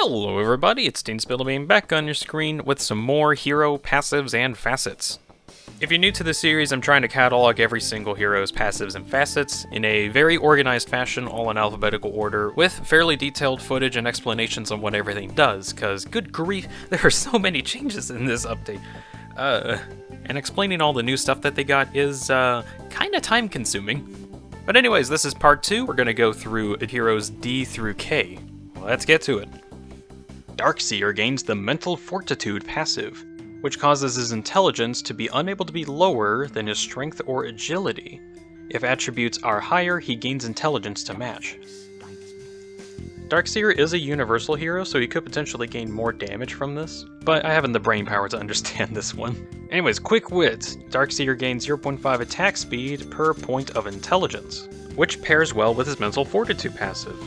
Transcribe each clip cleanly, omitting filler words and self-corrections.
Hello everybody, it's Dean Spillbeam back on your screen with some more hero passives and facets. If you're new to the series, I'm trying to catalog every single hero's passives and facets in a very organized fashion, all in alphabetical order, with fairly detailed footage and explanations on what everything does, cause good grief, there are so many changes in this update. And explaining all the new stuff that they got is, kinda time consuming. But anyways, this is part 2, we're gonna go through heroes D through K. Let's get to it. Seer gains the Mental Fortitude passive, which causes his intelligence to be unable to be lower than his strength or agility. If attributes are higher, he gains intelligence to match. Seer is a universal hero, so he could potentially gain more damage from this, but I haven't the brain power to understand this one. Anyways, quick wit, Seer gains 0.5 attack speed per point of intelligence, which pairs well with his Mental Fortitude passive.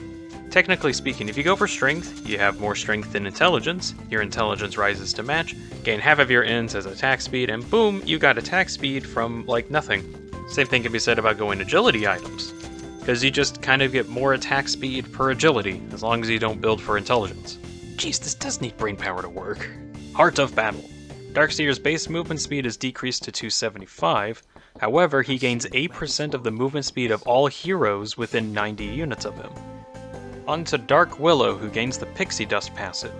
Technically speaking, if you go for strength, you have more strength than intelligence, your intelligence rises to match, gain half of your ins as attack speed, and boom, you got attack speed from, like, nothing. Same thing can be said about going agility items, because you just kind of get more attack speed per agility, as long as you don't build for intelligence. Jeez, this does need brain power to work. Heart of Battle. Seer's base movement speed is decreased to 275, however, he gains 8% of the movement speed of all heroes within 90 units of him. On to Dark Willow, who gains the Pixie Dust passive.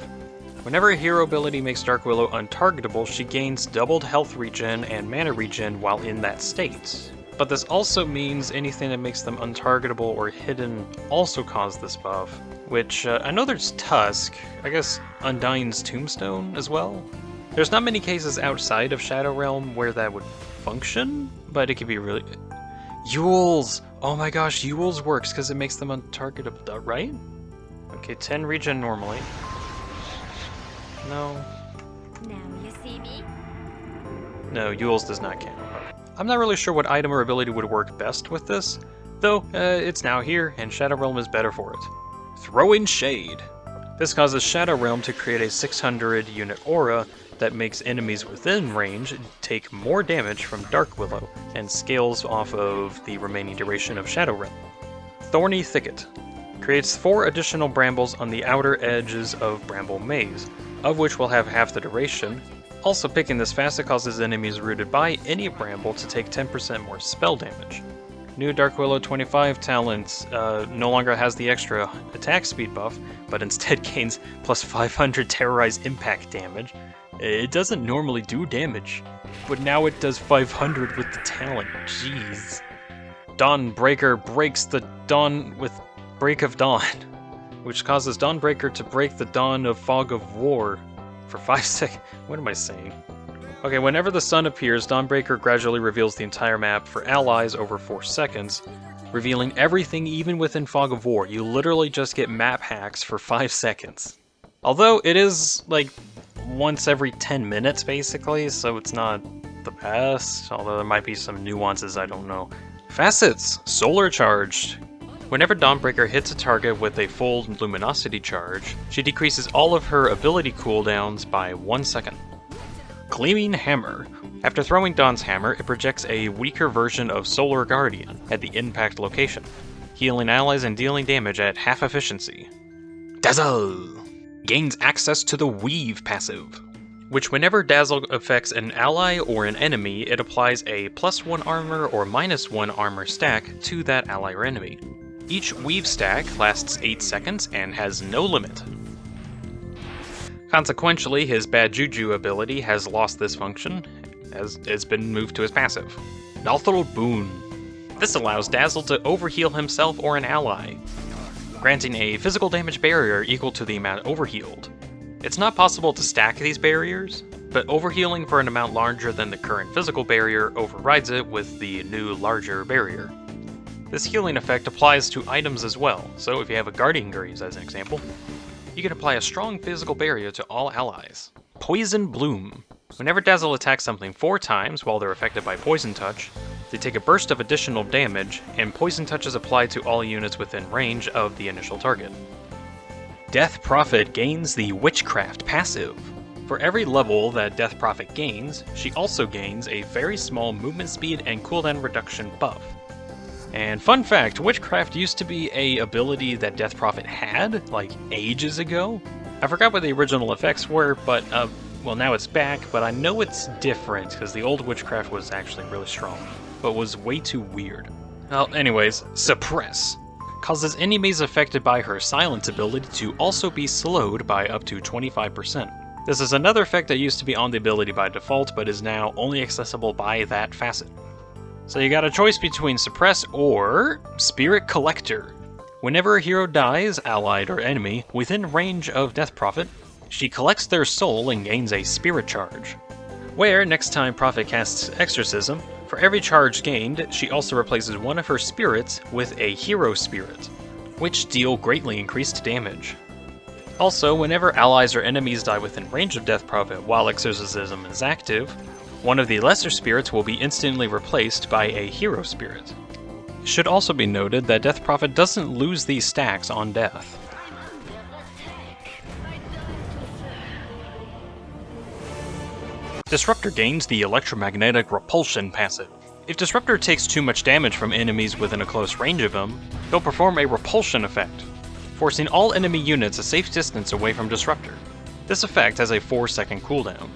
Whenever a hero ability makes Dark Willow untargetable, she gains doubled health regen and mana regen while in that state. But this also means anything that makes them untargetable or hidden also cause this buff, which I know there's Tusk, I guess Undyne's Tombstone as well. There's not many cases outside of Shadow Realm where that would function, but it could be really... Yules! Oh my gosh, Yules works because it makes them untargetable, right? Okay, 10 regen normally. No. Now you see me? No, Yules does not count. I'm not really sure what item or ability would work best with this, though it's now here, and Shadow Realm is better for it. Throwing Shade. This causes Shadow Realm to create a 600 unit aura that makes enemies within range take more damage from Dark Willow, and scales off of the remaining duration of Shadow Realm. Thorny Thicket. Creates 4 additional brambles on the outer edges of Bramble Maze, of which will have half the duration. Also, picking this facet causes enemies rooted by any bramble to take 10% more spell damage. New Dark Willow 25 talent no longer has the extra attack speed buff, but instead gains plus 500 Terrorize impact damage. It doesn't normally do damage, but now it does 500 with the talent. Jeez. Dawnbreaker breaks the dawn with Break of Dawn, which causes Dawnbreaker to break the dawn of Fog of War for 5 seconds. What am I saying? Okay, whenever the sun appears, Dawnbreaker gradually reveals the entire map for allies over 4 seconds, revealing everything even within Fog of War. You literally just get map hacks for 5 seconds. Although it is, like, once every 10 minutes, basically, so it's not the best, although there might be some nuances I don't know. Facets! Solar Charged. Whenever Dawnbreaker hits a target with a full Luminosity charge, she decreases all of her ability cooldowns by 1 second. Gleaming Hammer. After throwing Dawn's Hammer, it projects a weaker version of Solar Guardian at the impact location, healing allies and dealing damage at half efficiency. Dazzle! Gains access to the Weave passive, which whenever Dazzle affects an ally or an enemy, it applies a +1 armor or -1 armor stack to that ally or enemy. Each Weave stack lasts 8 seconds and has no limit. Consequentially, his Bad Juju ability has lost this function, as it's been moved to his passive. Nothal Boon. This allows Dazzle to overheal himself or an ally, granting a physical damage barrier equal to the amount overhealed. It's not possible to stack these barriers, but overhealing for an amount larger than the current physical barrier overrides it with the new larger barrier. This healing effect applies to items as well, so if you have a Guardian Greaves as an example, you can apply a strong physical barrier to all allies. Poison Bloom. Whenever Dazzle attacks something 4 times while they're affected by Poison Touch, they take a burst of additional damage, and Poison Touch is applied to all units within range of the initial target. Death Prophet gains the Witchcraft passive. For every level that Death Prophet gains, she also gains a very small movement speed and cooldown reduction buff. And fun fact, Witchcraft used to be a ability that Death Prophet had, like, ages ago, I forgot what the original effects were, but, well, now it's back, but I know it's different, because the old Witchcraft was actually really strong, but was way too weird. Well, anyways, Suppress causes enemies affected by her silence ability to also be slowed by up to 25%. This is another effect that used to be on the ability by default, but is now only accessible by that facet. So you got a choice between Suppress or Spirit Collector. Whenever a hero dies, allied or enemy, within range of Death Prophet, she collects their soul and gains a spirit charge. Where, next time Prophet casts Exorcism, for every charge gained, she also replaces one of her spirits with a hero spirit, which deal greatly increased damage. Also, whenever allies or enemies die within range of Death Prophet while Exorcism is active, one of the lesser spirits will be instantly replaced by a hero spirit. It should also be noted that Death Prophet doesn't lose these stacks on death. Disruptor gains the Electromagnetic Repulsion passive. If Disruptor takes too much damage from enemies within a close range of him, he'll perform a repulsion effect, forcing all enemy units a safe distance away from Disruptor. This effect has a 4-second cooldown.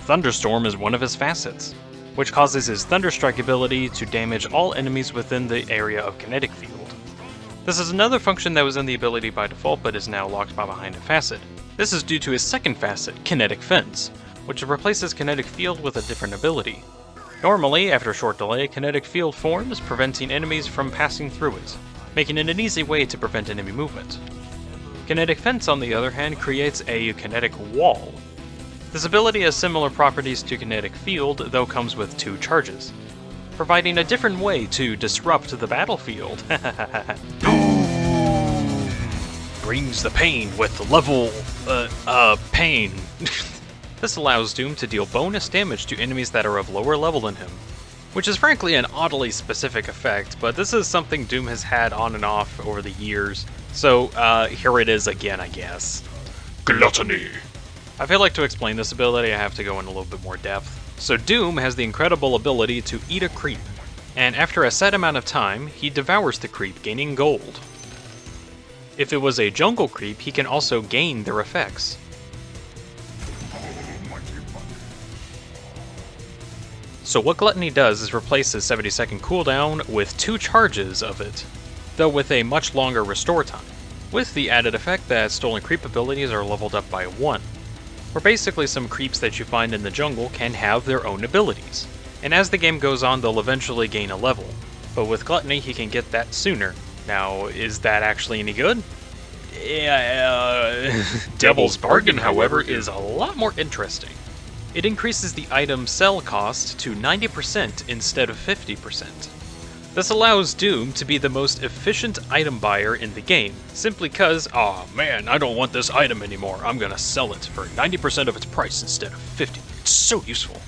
Thunderstorm is one of his facets, which causes his Thunderstrike ability to damage all enemies within the area of kinetic field. This is another function that was in the ability by default but is now locked by behind a facet. This is due to his second facet, Kinetic Fence, which replaces Kinetic Field with a different ability. Normally, after a short delay, Kinetic Field forms, preventing enemies from passing through it, making it an easy way to prevent enemy movement. Kinetic Fence, on the other hand, creates a Kinetic Wall. This ability has similar properties to Kinetic Field, though comes with 2 charges, providing a different way to disrupt the battlefield. Doom brings the pain with level, pain. This allows Doom to deal bonus damage to enemies that are of lower level than him, which is frankly an oddly specific effect, but this is something Doom has had on and off over the years, so here it is again, I guess. Gluttony. I feel like to explain this ability I have to go in a little bit more depth. So Doom has the incredible ability to eat a creep, and after a set amount of time, he devours the creep, gaining gold. If it was a jungle creep, he can also gain their effects. So what Gluttony does is replace his 70-second cooldown with 2 charges of it, though with a much longer restore time, with the added effect that stolen creep abilities are leveled up by 1, where basically some creeps that you find in the jungle can have their own abilities, and as the game goes on they'll eventually gain a level, but with Gluttony he can get that sooner. Now, is that actually any good? Yeah, Devil's Bargain, however, is a lot more interesting. It increases the item sell cost to 90% instead of 50%. This allows Doom to be the most efficient item buyer in the game, simply cause, aw man, I don't want this item anymore, I'm gonna sell it for 90% of its price instead of 50. It's so useful.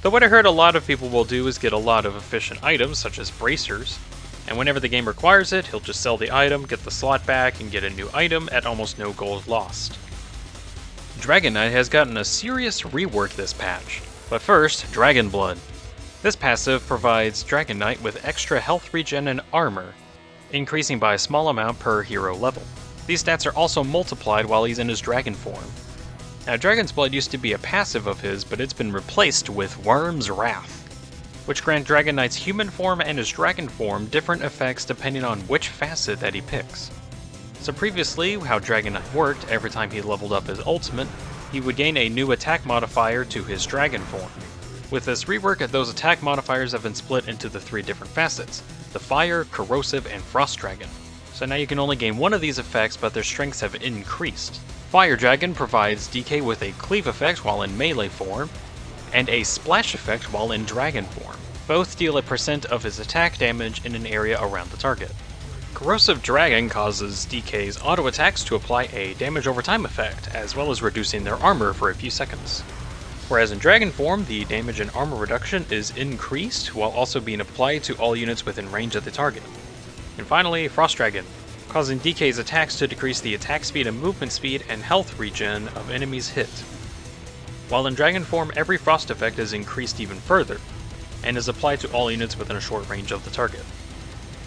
Though what I heard a lot of people will do is get a lot of efficient items, such as bracers, and whenever the game requires it, he'll just sell the item, get the slot back, and get a new item at almost no gold lost. Dragon Knight has gotten a serious rework this patch, but first, Dragon Blood. This passive provides Dragon Knight with extra health regen and armor, increasing by a small amount per hero level. These stats are also multiplied while he's in his dragon form. Now, Dragon's Blood used to be a passive of his, but it's been replaced with Worm's Wrath, which grant Dragon Knight's human form and his dragon form different effects depending on which facet that he picks. So previously, how Dragon Knight worked, every time he leveled up his ultimate, he would gain a new attack modifier to his dragon form. With this rework, those attack modifiers have been split into the 3 different facets, the Fire, Corrosive, and Frost Dragon. So now you can only gain one of these effects, but their strengths have increased. Fire Dragon provides DK with a cleave effect while in melee form, and a splash effect while in dragon form. Both deal a % of his attack damage in an area around the target. Corrosive Dragon causes DK's auto attacks to apply a damage over time effect, as well as reducing their armor for a few seconds. Whereas in dragon form, the damage and armor reduction is increased, while also being applied to all units within range of the target. And finally, Frost Dragon, causing DK's attacks to decrease the attack speed and movement speed and health regen of enemies hit. While in dragon form, every frost effect is increased even further, and is applied to all units within a short range of the target.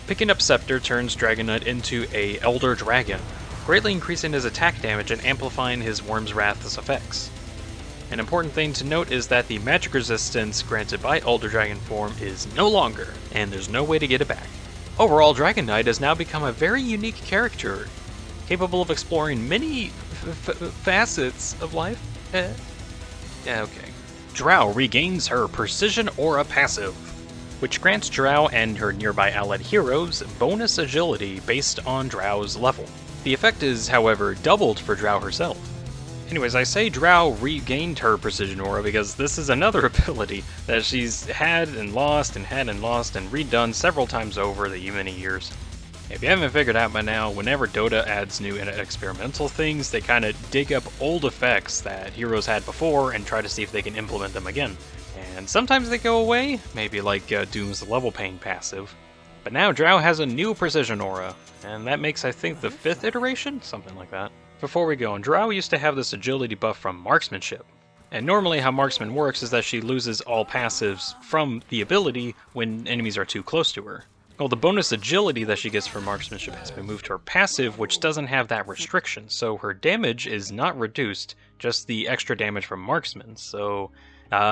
Picking up Scepter turns Dragon Knight into a Elder Dragon, greatly increasing his attack damage and amplifying his Worm's Wrath's effects. An important thing to note is that the magic resistance granted by Elder Dragon form is no longer, and there's no way to get it back. Overall, Dragon Knight has now become a very unique character, capable of exploring many facets of life. Yeah, okay. Drow regains her Precision Aura passive, which grants Drow and her nearby allied heroes bonus agility based on Drow's level. The effect is, however, doubled for Drow herself. Anyways, I say Drow regained her Precision Aura because this is another ability that she's had and lost and redone several times over the many years. If you haven't figured out by now, whenever Dota adds new and experimental things, they kind of dig up old effects that heroes had before and try to see if they can implement them again. And sometimes they go away, maybe like Doom's Level Pain passive. But now Drow has a new Precision Aura, and that makes, I think, the 5th iteration? Something like that. Before we go on, Drow used to have this agility buff from marksmanship. And normally how marksman works is that she loses all passives from the ability when enemies are too close to her. Well, the bonus agility that she gets from marksmanship has been moved to her passive, which doesn't have that restriction, so her damage is not reduced, just the extra damage from marksman, so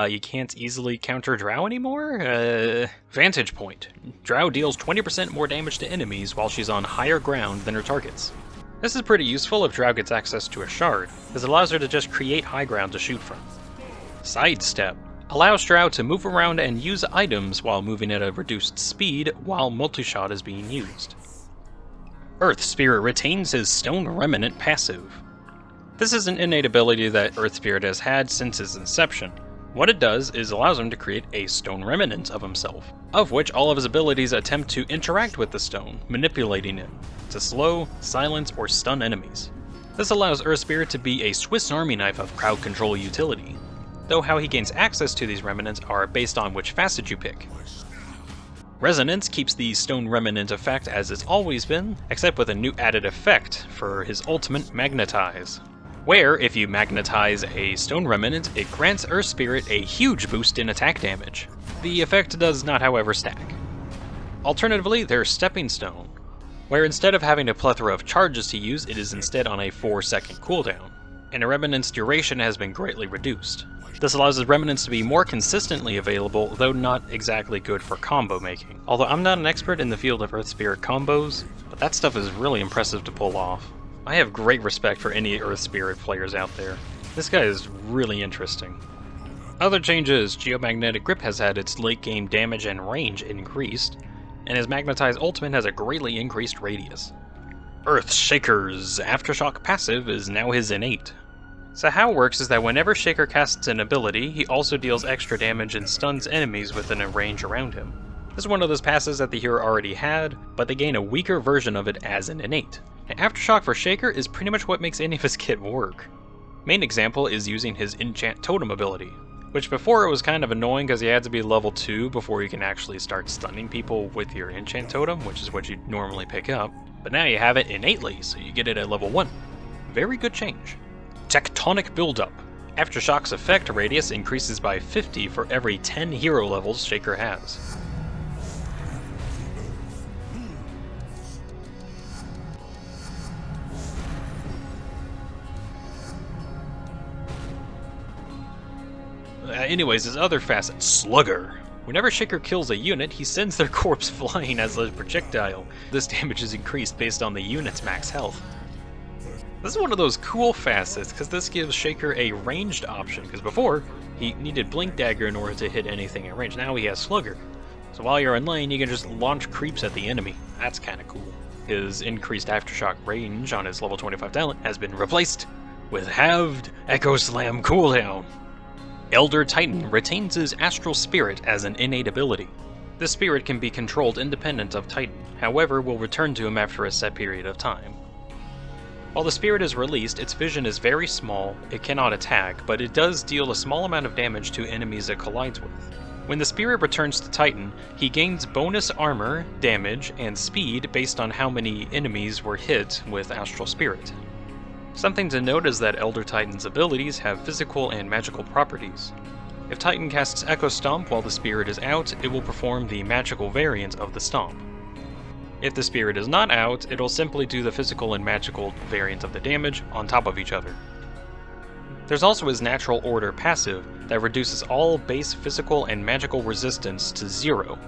you can't easily counter Drow anymore? Vantage point. Drow deals 20% more damage to enemies while she's on higher ground than her targets. This is pretty useful if Drow gets access to a shard, as it allows her to just create high ground to shoot from. Sidestep. Allows Drow to move around and use items while moving at a reduced speed while multi-shot is being used. Earth Spirit retains his Stone Remnant passive. This is an innate ability that Earth Spirit has had since its inception. What it does is allows him to create a stone remnant of himself, of which all of his abilities attempt to interact with the stone, manipulating it to slow, silence, or stun enemies. This allows Earth Spirit to be a Swiss Army knife of crowd control utility, though how he gains access to these remnants are based on which facet you pick. Resonance keeps the Stone Remnant effect as it's always been, except with a new added effect for his ultimate Magnetize, where if you magnetize a Stone Remnant, it grants Earth Spirit a huge boost in attack damage. The effect does not, however, stack. Alternatively, there's Stepping Stone, where instead of having a plethora of charges to use, it is instead on a 4-second cooldown, and a Remnant's duration has been greatly reduced. This allows his Remnants to be more consistently available, though not exactly good for combo making. Although I'm not an expert in the field of Earth Spirit combos, but that stuff is really impressive to pull off. I have great respect for any Earth Spirit players out there. This guy is really interesting. Other changes: Geomagnetic Grip has had its late game damage and range increased, and his Magnetized Ultimate has a greatly increased radius. Earth Shaker's Aftershock passive is now his innate. So how it works is that whenever Shaker casts an ability, he also deals extra damage and stuns enemies within a range around him. This is one of those passes that the hero already had, but they gain a weaker version of it as an innate. And Aftershock for Shaker is pretty much what makes any of his kit work. Main example is using his Enchant Totem ability, which before it was kind of annoying because you had to be level 2 before you can actually start stunning people with your Enchant Totem, which is what you'd normally pick up. But now you have it innately, so you get it at level 1. Very good change. Tectonic Buildup. Aftershock's effect radius increases by 50 for every 10 hero levels Shaker has. Anyways, his other facet, Slugger. Whenever Shaker kills a unit, he sends their corpse flying as a projectile. This damage is increased based on the unit's max health. This is one of those cool facets, because this gives Shaker a ranged option, because before, he needed Blink Dagger in order to hit anything at range. Now he has Slugger. So while you're in lane, you can just launch creeps at the enemy. That's kind of cool. His increased Aftershock range on his level 25 talent has been replaced with halved Echo Slam cooldown. Elder Titan retains his Astral Spirit as an innate ability. This spirit can be controlled independent of Titan, however will return to him after a set period of time. While the spirit is released, its vision is very small, it cannot attack, but it does deal a small amount of damage to enemies it collides with. When the spirit returns to Titan, he gains bonus armor, damage, and speed based on how many enemies were hit with Astral Spirit. Something to note is that Elder Titan's abilities have physical and magical properties. If Titan casts Echo Stomp while the spirit is out, it will perform the magical variant of the stomp. If the spirit is not out, it'll simply do the physical and magical variant of the damage on top of each other. There's also his Natural Order passive that reduces all base physical and magical resistance to 0.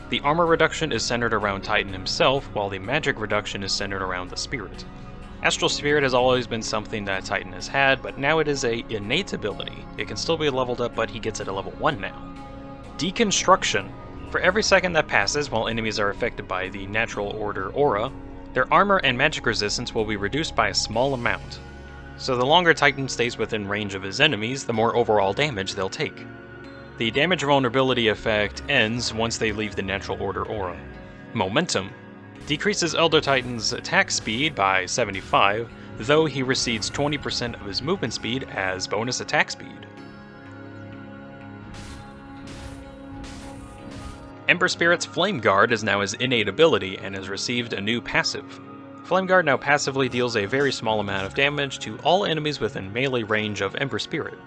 The armor reduction is centered around Titan himself, while the magic reduction is centered around the spirit. Astral Spirit has always been something that Titan has had, but now it is a innate ability. It can still be leveled up, but he gets it at level 1 now. Deconstruction. For every second that passes while enemies are affected by the Natural Order aura, their armor and magic resistance will be reduced by a small amount. So the longer Titan stays within range of his enemies, the more overall damage they'll take. The damage vulnerability effect ends once they leave the Natural Order aura. Momentum decreases Elder Titan's attack speed by 75, though he recedes 20% of his movement speed as bonus attack speed. Ember Spirit's Flame Guard is now his innate ability and has received a new passive. Flame Guard now passively deals a very small amount of damage to all enemies within melee range of Ember Spirit.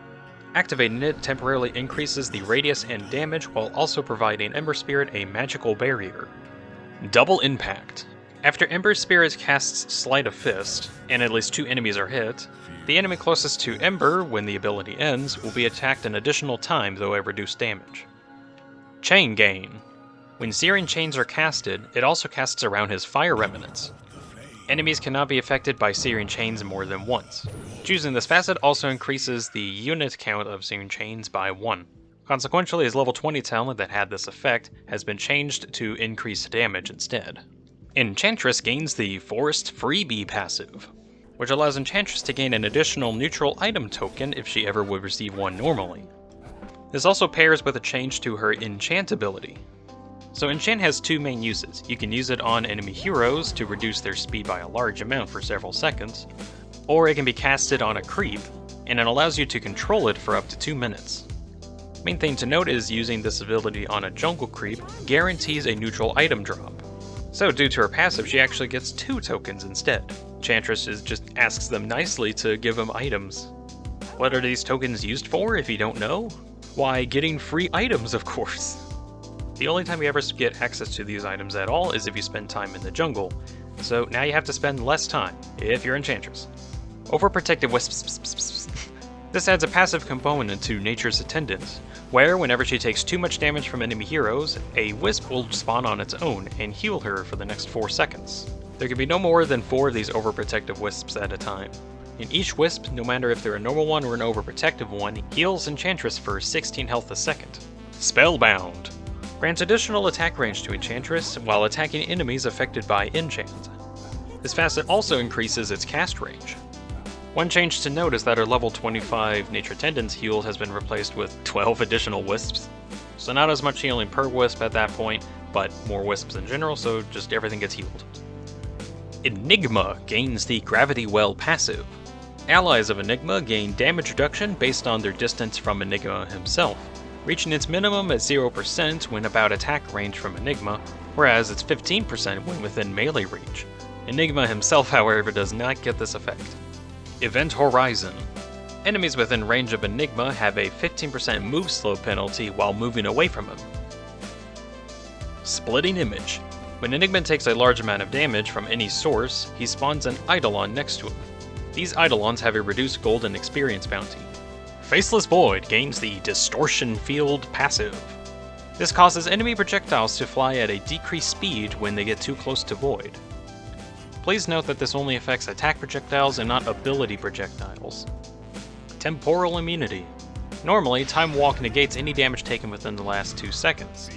Activating it temporarily increases the radius and damage while also providing Ember Spirit a magical barrier. Double Impact. After Ember Spirit casts Sleight of Fist, and at least 2 enemies are hit, the enemy closest to Ember when the ability ends will be attacked an additional time, though at reduced damage. Chain Gain. When Searing Chains are casted, it also casts around his Fire Remnants. Enemies cannot be affected by Searing Chains more than once. Choosing this facet also increases the unit count of Searing Chains by 1. Consequently, his level 20 talent that had this effect has been changed to increase damage instead. Enchantress gains the Forced Freebie passive, which allows Enchantress to gain an additional neutral item token if she ever would receive one normally. This also pairs with a change to her Enchant ability. So Enchant has 2 main uses. You can use it on enemy heroes to reduce their speed by a large amount for several seconds, or it can be casted on a creep, and it allows you to control it for up to 2 minutes. Main thing to note is using this ability on a jungle creep guarantees a neutral item drop. So due to her passive, she actually gets 2 tokens instead. Enchantress just asks them nicely to give them items. What are these tokens used for, if you don't know? Why, getting free items, of course. The only time you ever get access to these items at all is if you spend time in the jungle, so now you have to spend less time, if you're Enchantress. Overprotective Wisp. This adds a passive component to Nature's Attendant, where whenever she takes too much damage from enemy heroes, a Wisp will spawn on its own and heal her for the next 4 seconds. There can be no more than 4 of these overprotective Wisps at a time. And each Wisp, no matter if they're a normal one or an overprotective one, heals Enchantress for 16 health a second. Spellbound grants additional attack range to Enchantress while attacking enemies affected by enchant. This facet also increases its cast range. One change to note is that her level 25 Nature Attendant's heal has been replaced with 12 additional Wisps. So not as much healing per Wisp at that point, but more Wisps in general, so just everything gets healed. Enigma gains the Gravity Well passive. Allies of Enigma gain damage reduction based on their distance from Enigma himself, reaching its minimum at 0% when about attack range from Enigma, whereas it's 15% when within melee range. Enigma himself, however, does not get this effect. Event Horizon. Enemies within range of Enigma have a 15% move slow penalty while moving away from him. Splitting Image. When Enigma takes a large amount of damage from any source, he spawns an Eidolon next to him. These Eidolons have a reduced golden experience bounty. Faceless Void gains the Distortion Field passive. This causes enemy projectiles to fly at a decreased speed when they get too close to Void. Please note that this only affects attack projectiles and not ability projectiles. Temporal Immunity. Normally, Time Walk negates any damage taken within the last 2 seconds.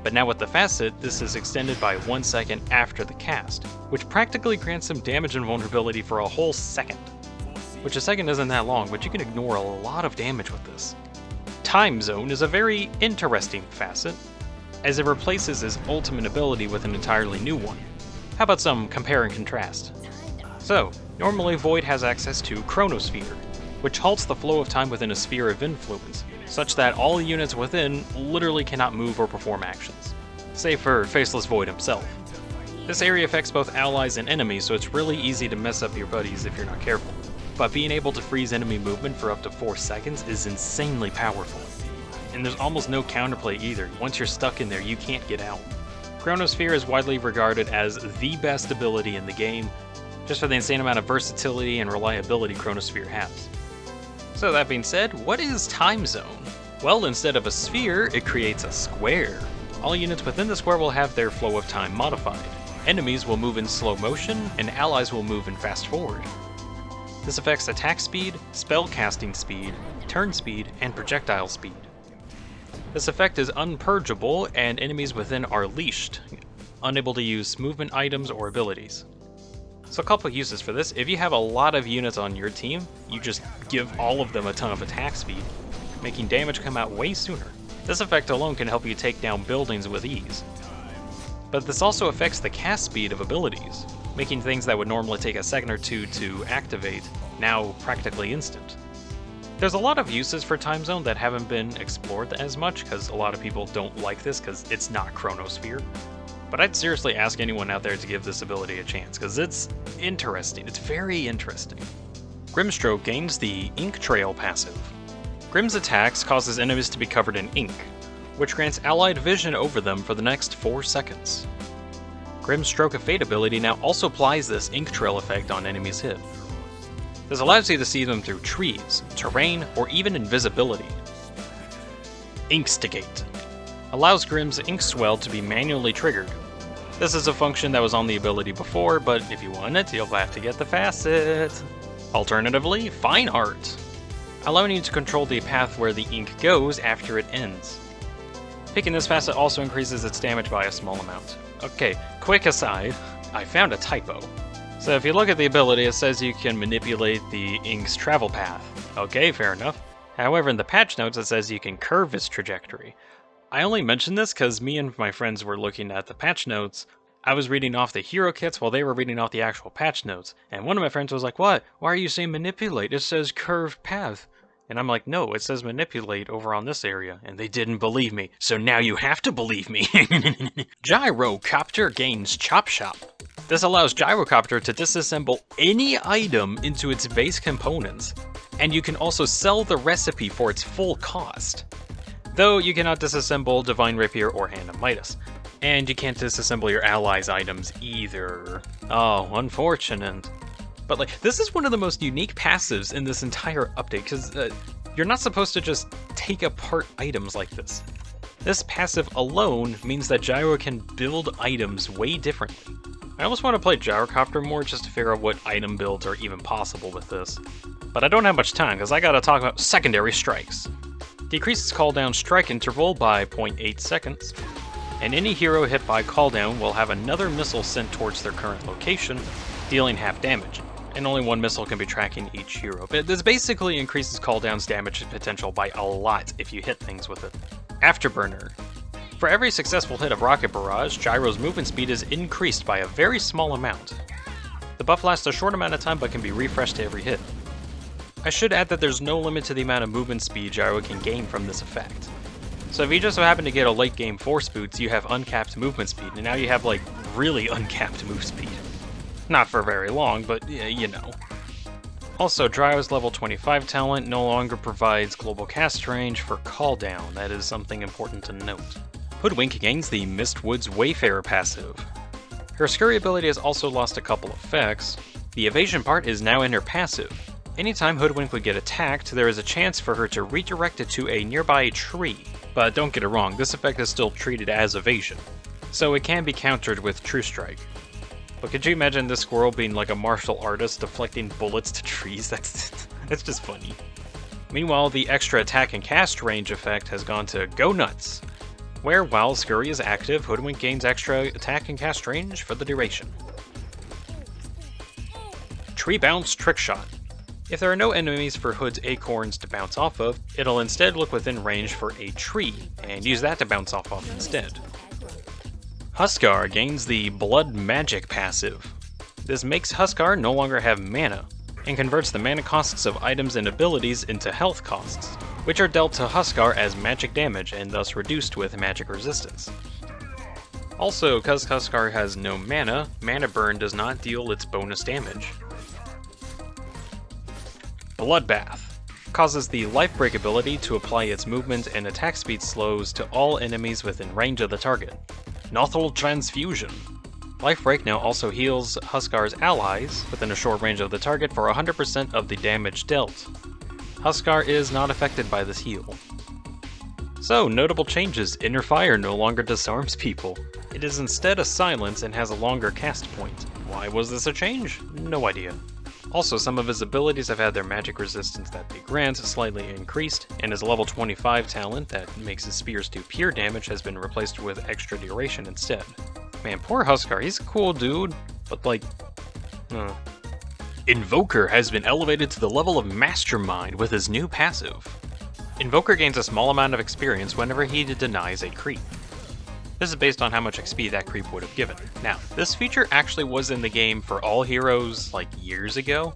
But now with the facet, this is extended by 1 second after the cast, which practically grants him damage and vulnerability for a whole second. Which a second isn't that long, but you can ignore a lot of damage with this. Time Zone is a very interesting facet, as it replaces his ultimate ability with an entirely new one. How about some compare and contrast? So, normally Void has access to Chronosphere, which halts the flow of time within a sphere of influence, such that all units within literally cannot move or perform actions, save for Faceless Void himself. This area affects both allies and enemies, so it's really easy to mess up your buddies if you're not careful. But being able to freeze enemy movement for up to 4 seconds is insanely powerful. And there's almost no counterplay either. Once you're stuck in there, you can't get out. Chronosphere is widely regarded as the best ability in the game, just for the insane amount of versatility and reliability Chronosphere has. So that being said, what is Time Zone? Well, instead of a sphere, it creates a square. All units within the square will have their flow of time modified. Enemies will move in slow motion, and allies will move in fast forward. This affects attack speed, spell casting speed, turn speed, and projectile speed. This effect is unpurgeable, and enemies within are leashed, unable to use movement items or abilities. So a couple uses for this: if you have a lot of units on your team, you just give all of them a ton of attack speed, making damage come out way sooner. This effect alone can help you take down buildings with ease. But this also affects the cast speed of abilities, making things that would normally take a second or two to activate now practically instant. There's a lot of uses for Time Zone that haven't been explored as much, because a lot of people don't like this because it's not Chronosphere. But I'd seriously ask anyone out there to give this ability a chance, because it's interesting. It's very interesting. Grimstroke gains the Ink Trail passive. Grim's attacks causes enemies to be covered in ink, which grants allied vision over them for the next 4 seconds. Grim's Stroke of Fate ability now also applies this Ink Trail effect on enemies hit. This allows you to see them through trees, terrain, or even invisibility. Inkstigate allows Grim's Ink Swell to be manually triggered. This is a function that was on the ability before, but if you want it, you'll have to get the Facet. Alternatively, Fine Art, allowing you to control the path where the ink goes after it ends. Picking this Facet also increases its damage by a small amount. Okay, quick aside, I found a typo. So if you look at the ability, it says you can manipulate the ink's travel path. Okay, fair enough. However, in the patch notes, it says you can curve its trajectory. I only mention this because me and my friends were looking at the patch notes. I was reading off the hero kits while they were reading off the actual patch notes, and one of my friends was like, "What? Why are you saying manipulate? It says curved path." And I'm like, "No, it says manipulate over on this area," and they didn't believe me, so now you have to believe me. Gyrocopter gains Chop Shop. This allows Gyrocopter to disassemble any item into its base components, and you can also sell the recipe for its full cost. Though you cannot disassemble Divine Rapier or Hand of Midas, and you can't disassemble your allies' items either. Oh, unfortunate. But like, this is one of the most unique passives in this entire update, because you're not supposed to just take apart items like this. This passive alone means that Gyro can build items way differently. I almost want to play Gyrocopter more just to figure out what item builds are even possible with this. But I don't have much time, because I gotta talk about secondary strikes. Decreases cooldown strike interval by 0.8 seconds, and any hero hit by cooldown will have another missile sent towards their current location, dealing half damage, and only one missile can be tracking each hero. But this basically increases cooldown's damage potential by a lot if you hit things with it. Afterburner. For every successful hit of Rocket Barrage, Gyro's movement speed is increased by a very small amount. The buff lasts a short amount of time but can be refreshed to every hit. I should add that there's no limit to the amount of movement speed Gyro can gain from this effect. So if you just so happen to get a late game Force Boots, you have uncapped movement speed, and now you have like really uncapped move speed. Not for very long, but you know. Also, Gyro's level 25 talent no longer provides global cast range for cooldown. That is something important to note. Hoodwink gains the Mistwoods Wayfarer passive. Her Scurry ability has also lost a couple effects. The evasion part is now in her passive. Anytime Hoodwink would get attacked, there is a chance for her to redirect it to a nearby tree. But don't get it wrong, this effect is still treated as evasion, so it can be countered with True Strike. But could you imagine this squirrel being like a martial artist deflecting bullets to trees? That's just funny. Meanwhile, the extra attack and cast range effect has gone to Go Nuts, where while Scurry is active, Hoodwink gains extra attack and cast range for the duration. Tree Bounce Trick Shot. If there are no enemies for Hood's acorns to bounce off of, it'll instead look within range for a tree, and use that to bounce off of instead. Huskar gains the Blood Magic passive. This makes Huskar no longer have mana, and converts the mana costs of items and abilities into health costs, which are dealt to Huskar as magic damage and thus reduced with magic resistance. Also, because Huskar has no mana, Mana Burn does not deal its bonus damage. Bloodbath causes the Life Break ability to apply its movement and attack speed slows to all enemies within range of the target. Nothal Transfusion. Life Break now also heals Huskar's allies within a short range of the target for 100% of the damage dealt. Huskar is not affected by this heal. So, notable changes. Inner Fire no longer disarms people. It is instead a silence and has a longer cast point. Why was this a change? No idea. Also, some of his abilities have had their magic resistance that they grant slightly increased, and his level 25 talent that makes his spears do pure damage has been replaced with extra duration instead. Man, poor Huskar, he's a cool dude, but like... Invoker has been elevated to the level of Mastermind with his new passive. Invoker gains a small amount of experience whenever he denies a creep. This is based on how much XP that creep would have given. Now, this feature actually was in the game for all heroes like years ago,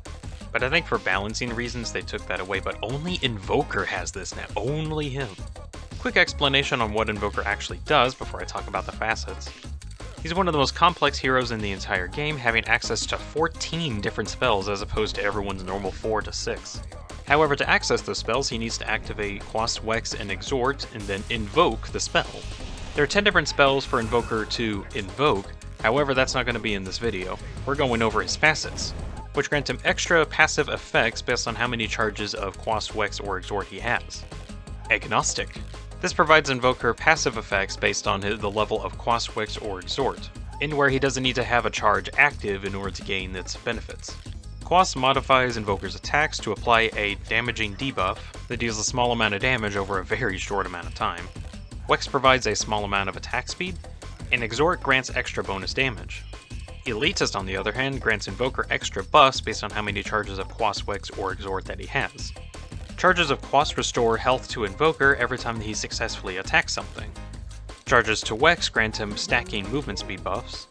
but I think for balancing reasons they took that away, but only Invoker has this now, only him. Quick explanation on what Invoker actually does before I talk about the facets. He's one of the most complex heroes in the entire game, having access to 14 different spells as opposed to everyone's normal 4 to 6. However, to access those spells, he needs to activate Quas, Wex, and Exhort, and then invoke the spell. There are 10 different spells for Invoker to invoke, however that's not going to be in this video. We're going over his facets, which grant him extra passive effects based on how many charges of Quas, Wex, or Exhort he has. Agnostic. This provides Invoker passive effects based on the level of Quas, Wex, or Exhort, in where he doesn't need to have a charge active in order to gain its benefits. Quas modifies Invoker's attacks to apply a damaging debuff that deals a small amount of damage over a very short amount of time. Wex provides a small amount of attack speed, and Exhort grants extra bonus damage. Elitist, on the other hand, grants Invoker extra buffs based on how many charges of Quas, Wex, or Exhort that he has. Charges of Quas restore health to Invoker every time that he successfully attacks something. Charges to Wex grant him stacking movement speed buffs.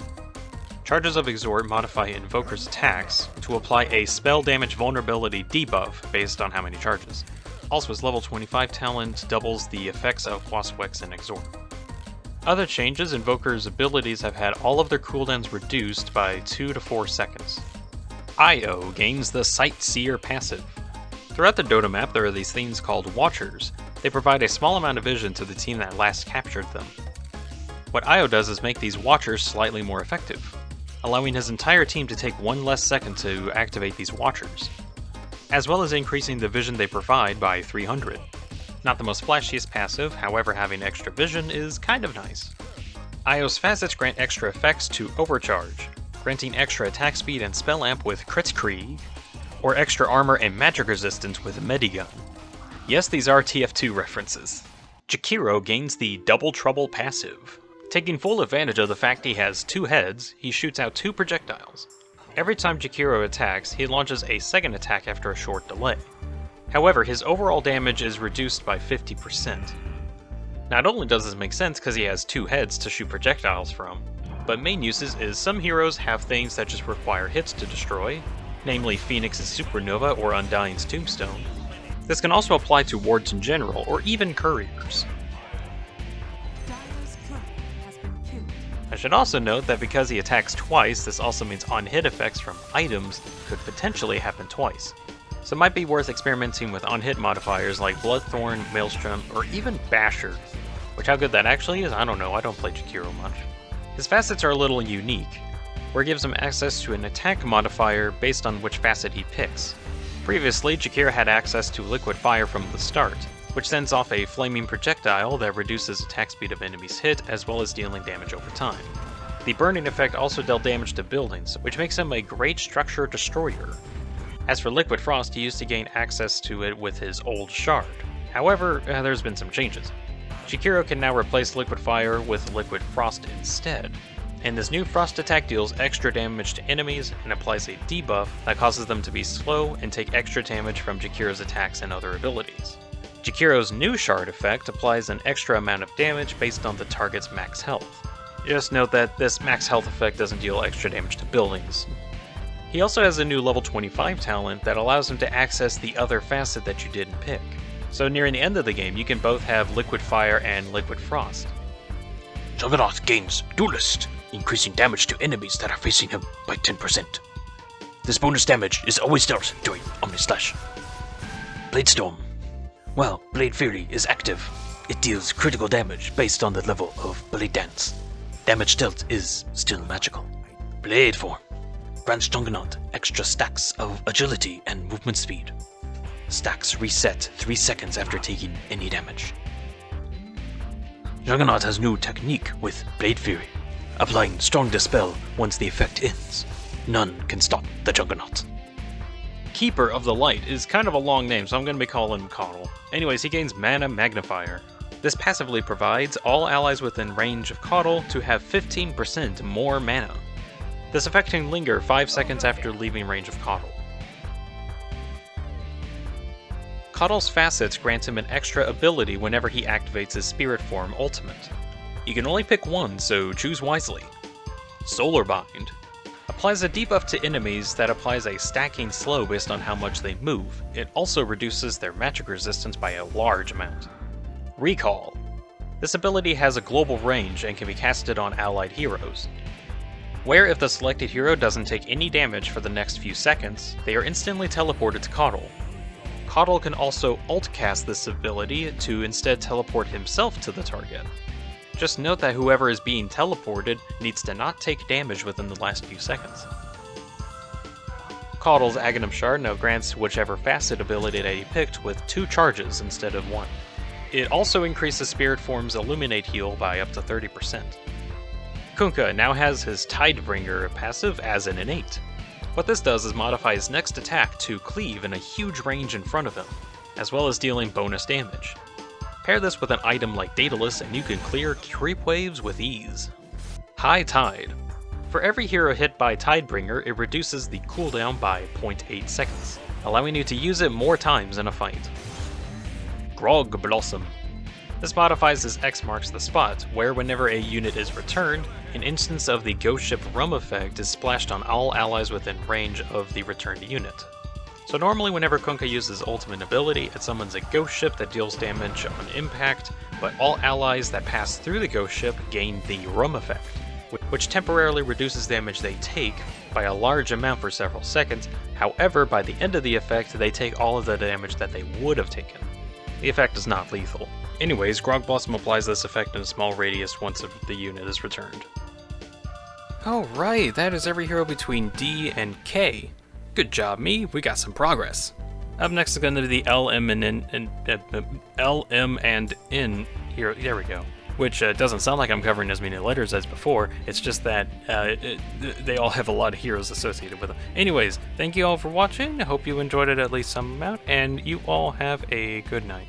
Charges of Exhort modify Invoker's attacks to apply a spell damage vulnerability debuff based on how many charges. Also, his level 25 talent doubles the effects of Quas, Wex, and Exhort. Other changes, Invoker's abilities have had all of their cooldowns reduced by 2 to 4 seconds. Io gains the Seer passive. Throughout the Dota map, there are these things called Watchers. They provide a small amount of vision to the team that last captured them. What Io does is make these Watchers slightly more effective, allowing his entire team to take 1 less second to activate these Watchers, as well as increasing the vision they provide by 300. Not the most flashiest passive, however having extra vision is kind of nice. Io's facets grant extra effects to Overcharge, granting extra attack speed and spell amp with Kritzkrieg, or extra armor and magic resistance with Medigun. Yes, these are TF2 references. Jakiro gains the Double Trouble passive. Taking full advantage of the fact he has 2 heads, he shoots out 2 projectiles. Every time Jakiro attacks, he launches a second attack after a short delay. However, his overall damage is reduced by 50%. Not only does this make sense because he has 2 heads to shoot projectiles from, but main uses is some heroes have things that just require hits to destroy, namely Phoenix's Supernova or Undying's Tombstone. This can also apply to wards in general, or even couriers. I should also note that because he attacks twice, this also means on-hit effects from items could potentially happen twice. So it might be worth experimenting with on-hit modifiers like Bloodthorn, Maelstrom, or even Basher. Which how good that actually is, I don't know, I don't play Jakiro much. His facets are a little unique, where it gives him access to an attack modifier based on which facet he picks. Previously, Jakiro had access to Liquid Fire from the start, which sends off a flaming projectile that reduces attack speed of enemies hit as well as dealing damage over time. The burning effect also dealt damage to buildings, which makes him a great structure destroyer. As for Liquid Frost, he used to gain access to it with his old shard. However, there's been some changes. Jakiro can now replace Liquid Fire with Liquid Frost instead, and this new Frost attack deals extra damage to enemies and applies a debuff that causes them to be slow and take extra damage from Jakiro's attacks and other abilities. Jakiro's new shard effect applies an extra amount of damage based on the target's max health. Just note that this max health effect doesn't deal extra damage to buildings. He also has a new level 25 talent that allows him to access the other facet that you didn't pick. So nearing the end of the game, you can both have Liquid Fire and Liquid Frost. Juggernaut gains Duelist, increasing damage to enemies that are facing him by 10%. This bonus damage is always dealt during Omnislash. Bladestorm. While Blade Fury is active, it deals critical damage based on the level of Blade Dance. damage dealt is still magical. Blade form. Grants Juggernaut extra stacks of agility and movement speed. Stacks reset 3 seconds after taking any damage. Juggernaut has new technique with Blade Fury, applying strong dispel once the effect ends. None can stop the Juggernaut. Keeper of the Light is kind of a long name, so I'm going to be calling him Kotl. Anyways, he gains Mana Magnifier. This passively provides all allies within range of Kotl to have 15% more mana. This effect can linger 5 seconds after leaving range of Kotl. Kotl's Facets grants him an extra ability whenever he activates his Spirit Form ultimate. You can only pick one, so choose wisely. Solar Bind applies a debuff to enemies that applies a stacking slow based on how much they move. It also reduces their magic resistance by a large amount. Recall. This ability has a global range and can be casted on allied heroes. Where if the selected hero doesn't take any damage for the next few seconds, they are instantly teleported to Kotl. Kotl can also alt-cast this ability to instead teleport himself to the target. Just note that whoever is being teleported needs to not take damage within the last few seconds. Kotl's Aghanim Shard now grants whichever Facet ability that he picked with 2 charges instead of 1. It also increases Spirit Form's Illuminate heal by up to 30%. Kunnka now has his Tidebringer passive as an innate. What this does is modify his next attack to cleave in a huge range in front of him, as well as dealing bonus damage. Pair this with an item like Daedalus and you can clear creep waves with ease. High Tide. For every hero hit by Tidebringer, it reduces the cooldown by 0.8 seconds, allowing you to use it more times in a fight. Grog Blossom. This modifies as X marks the spot, where whenever a unit is returned, an instance of the Ghost Ship Rum effect is splashed on all allies within range of the returned unit. So normally whenever Kunnka uses ultimate ability, it summons a Ghost Ship that deals damage on impact, but all allies that pass through the Ghost Ship gain the Rum effect, which temporarily reduces damage they take by a large amount for several seconds. However, by the end of the effect, they take all of the damage that they would have taken. The effect is not lethal. Anyways, Grog Blossom applies this effect in a small radius once the unit is returned. Alright, that is every hero between D and K. Good job, me. We got some progress. Up next is going to be the L, M, and N hero. There we go. Which doesn't sound like I'm covering as many letters as before. It's just that they all have a lot of heroes associated with them. Anyways, thank you all for watching. I hope you enjoyed it at least some amount, and you all have a good night.